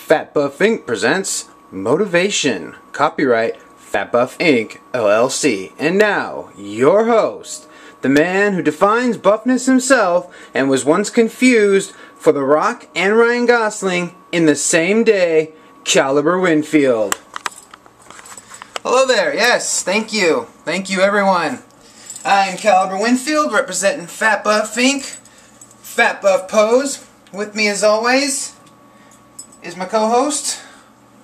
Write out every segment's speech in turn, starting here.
Fat Buff Inc. presents Motivation. Copyright Fat Buff Inc. LLC. And now, your host, the man who defines buffness himself and was once confused for The Rock and Ryan Gosling in the same day, Caliber Winfield. Hello there, yes, thank you. Thank you, everyone. I'm Caliber Winfield, representing Fat Buff Inc. Fat Buff Pose. With me, as always, is my co-host,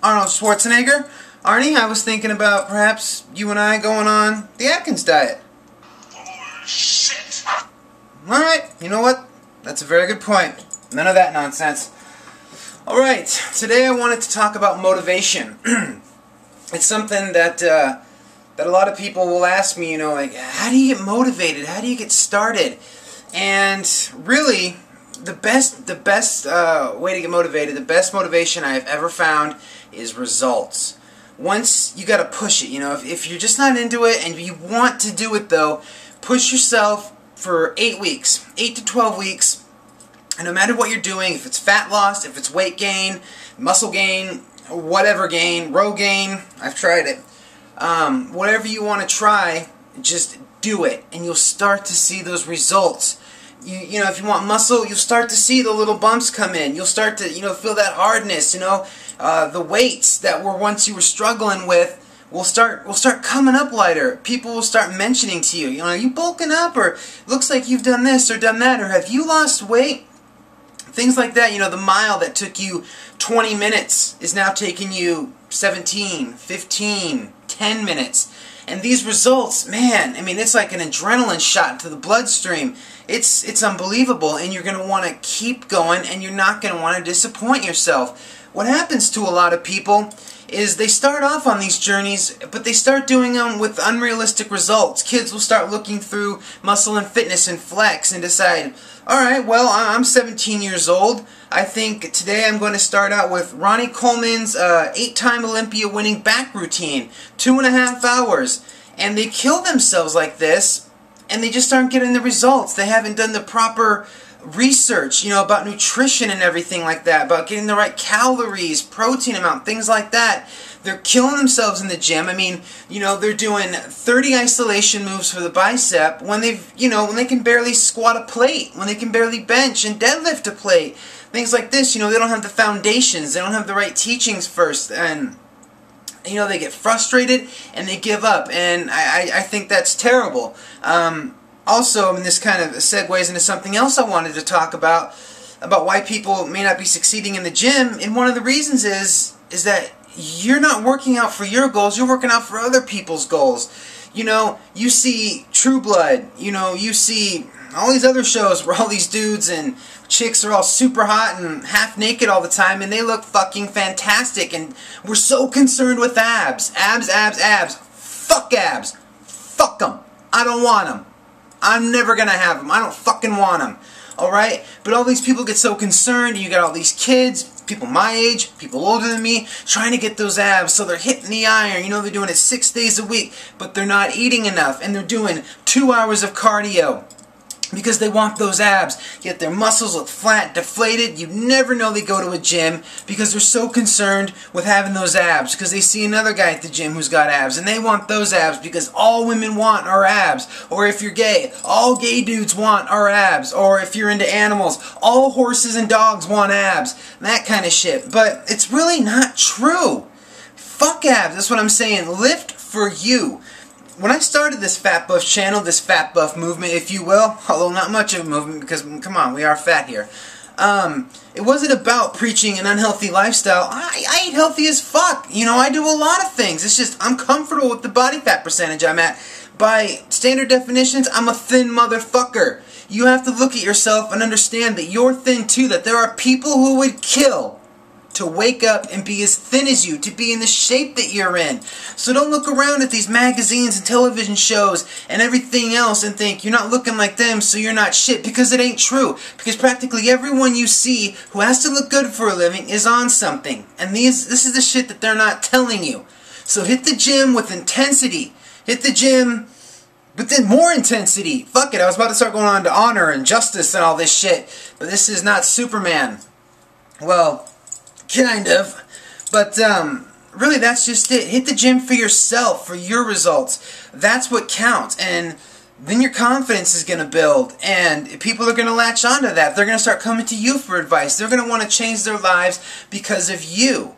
Arnold Schwarzenegger. Arnie, I was thinking about perhaps you and I going on the Atkins diet. Oh, shit! Alright, you know what? That's a very good point. None of that nonsense. Alright, today I wanted to talk about motivation. It's something that a lot of people will ask me, you know, like, how do you get motivated? How do you get started? And really, the best way to get motivated, the best motivation I've ever found is results. Once you gotta push it, you know, if you're just not into it and you want to do it though, push yourself for 8 weeks, 8 to 12 weeks, and no matter what you're doing, if it's fat loss, if it's weight gain, muscle gain, whatever gain, row gain, I've tried it, whatever you want to try, just do it, and you'll start to see those results. You know, if you want muscle, you'll start to see the little bumps come in. You'll start to, you know, feel that hardness, you know. The weights that were once you were struggling with will start coming up lighter. People will start mentioning to you, you know, are you bulking up, or looks like you've done this or done that, or have you lost weight? Things like that, you know, the mile that took you 20 minutes is now taking you 17, 15, 10 minutes. And these results, man, I mean, it's like an adrenaline shot into the bloodstream. It's unbelievable, and you're going to want to keep going, and you're not going to want to disappoint yourself. What happens to a lot of people is they start off on these journeys, but they start doing them with unrealistic results. Kids will start looking through Muscle and Fitness and Flex and decide, alright, well, I'm 17 years old. I think today I'm going to start out with Ronnie Coleman's 8-time Olympia winning back routine, 2.5 hours. And they kill themselves like this, and they just aren't getting the results. They haven't done the proper research, you know, about nutrition and everything like that, about getting the right calories, protein amount, things like that. They're killing themselves in the gym. I mean, you know, they're doing 30 isolation moves for the bicep when they've, you know, when they can barely squat a plate, when they can barely bench and deadlift a plate. Things like this, you know, they don't have the foundations, they don't have the right teachings first, and you know, they get frustrated and they give up, and I think that's terrible. Also, and this kind of segues into something else I wanted to talk about why people may not be succeeding in the gym, and one of the reasons is that you're not working out for your goals, you're working out for other people's goals. You know, you see True Blood, you know, you see all these other shows where all these dudes and chicks are all super hot and half naked all the time, and they look fucking fantastic, and we're so concerned with abs. Abs, abs, abs. Fuck abs. Fuck them. I don't want them. I'm never gonna have them. I don't fucking want them. Alright? But all these people get so concerned, and you got all these kids, people my age, people older than me, trying to get those abs, so they're hitting the iron. You know, they're doing it 6 days a week, but they're not eating enough, and they're doing 2 hours of cardio because they want those abs, yet their muscles look flat, deflated. You never know they go to a gym because they're so concerned with having those abs, because they see another guy at the gym who's got abs, and they want those abs because all women want are abs. Or if you're gay, all gay dudes want are abs. Or if you're into animals, all horses and dogs want abs. That kind of shit. But it's really not true. Fuck abs, that's what I'm saying. Lift for you. When I started this Fat Buff channel, this Fat Buff movement, if you will, although not much of a movement because, come on, we are fat here, it wasn't about preaching an unhealthy lifestyle. I eat healthy as fuck. You know, I do a lot of things. It's just I'm comfortable with the body fat percentage I'm at. By standard definitions, I'm a thin motherfucker. You have to look at yourself and understand that you're thin too, that there are people who would kill to wake up and be as thin as you, to be in the shape that you're in. So don't look around at these magazines and television shows and everything else and think you're not looking like them, so you're not shit, because it ain't true. Because practically everyone you see who has to look good for a living is on something. And this is the shit that they're not telling you. So hit the gym with intensity. Hit the gym, but then more intensity. Fuck it, I was about to start going on to honor and justice and all this shit, but this is not Superman. Well, kind of. But really, that's just it. Hit the gym for yourself, for your results. That's what counts. And then your confidence is going to build, and people are going to latch onto that. They're going to start coming to you for advice. They're going to want to change their lives because of you,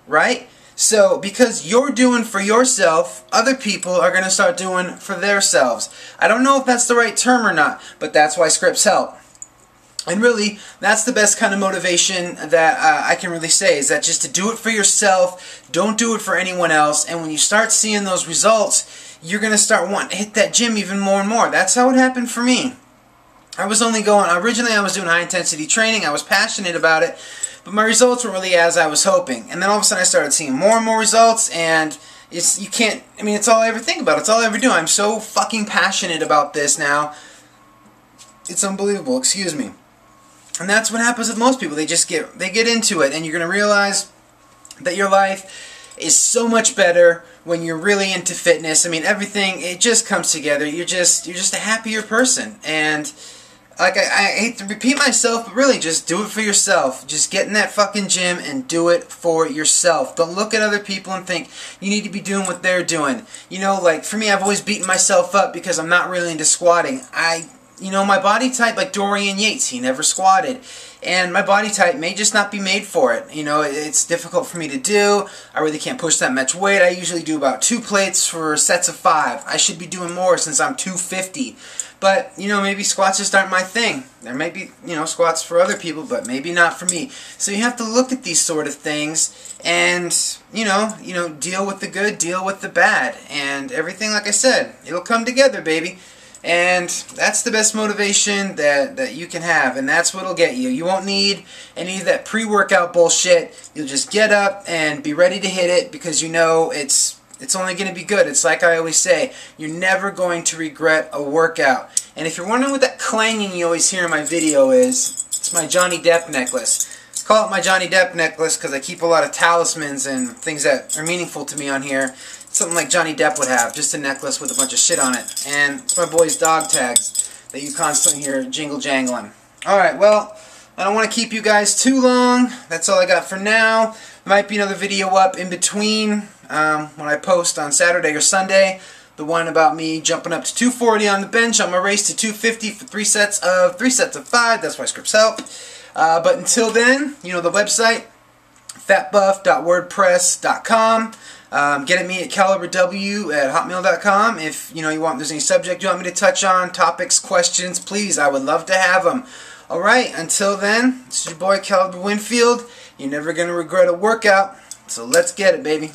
right? So, because you're doing for yourself, other people are going to start doing for themselves. I don't know if that's the right term or not, but that's why scripts help. And really, that's the best kind of motivation that I can really say, is that just to do it for yourself, don't do it for anyone else, and when you start seeing those results, you're going to start wanting to hit that gym even more and more. That's how it happened for me. I was only going, originally I was doing high intensity training, I was passionate about it, but my results weren't really as I was hoping. And then all of a sudden I started seeing more and more results, and it's all I ever think about, it's all I ever do. I'm so fucking passionate about this now. It's unbelievable, excuse me. And that's what happens with most people. They get into it, and you're going to realize that your life is so much better when you're really into fitness. I mean, everything, it just comes together. You're just a happier person. And like I hate to repeat myself, but really just do it for yourself. Just get in that fucking gym and do it for yourself. Don't look at other people and think you need to be doing what they're doing. You know, like for me, I've always beaten myself up because I'm not really into squatting. You know, my body type, like Dorian Yates, he never squatted. And my body type may just not be made for it. You know, it's difficult for me to do. I really can't push that much weight. I usually do about 2 plates for sets of 5. I should be doing more since I'm 250. But, you know, maybe squats just aren't my thing. There may be, you know, squats for other people, but maybe not for me. So you have to look at these sort of things and, you know, deal with the good, deal with the bad. And everything, like I said, it'll come together, baby. And that's the best motivation that you can have, and that's what'll get you. You won't need any of that pre-workout bullshit. You'll just get up and be ready to hit it because you know it's only going to be good. It's like I always say, you're never going to regret a workout. And if you're wondering what that clanging you always hear in my video is, it's my Johnny Depp necklace. I call it my Johnny Depp necklace because I keep a lot of talismans and things that are meaningful to me on here. Something like Johnny Depp would have, just a necklace with a bunch of shit on it. And it's my boy's dog tags that you constantly hear jingle jangling. Alright, well, I don't want to keep you guys too long. That's all I got for now. There might be another video up in between when I post on Saturday or Sunday. The one about me jumping up to 240 on the bench on my race to 250 for 3 sets of 5. That's why scripts help. But until then, you know the website, fatbuff.wordpress.com. Get at me at caliberw@hotmail.com if there's any subject you want me to touch on, topics, questions, please, I would love to have them. Alright, until then, this is your boy Caliber Winfield. You're never going to regret a workout, so let's get it, baby.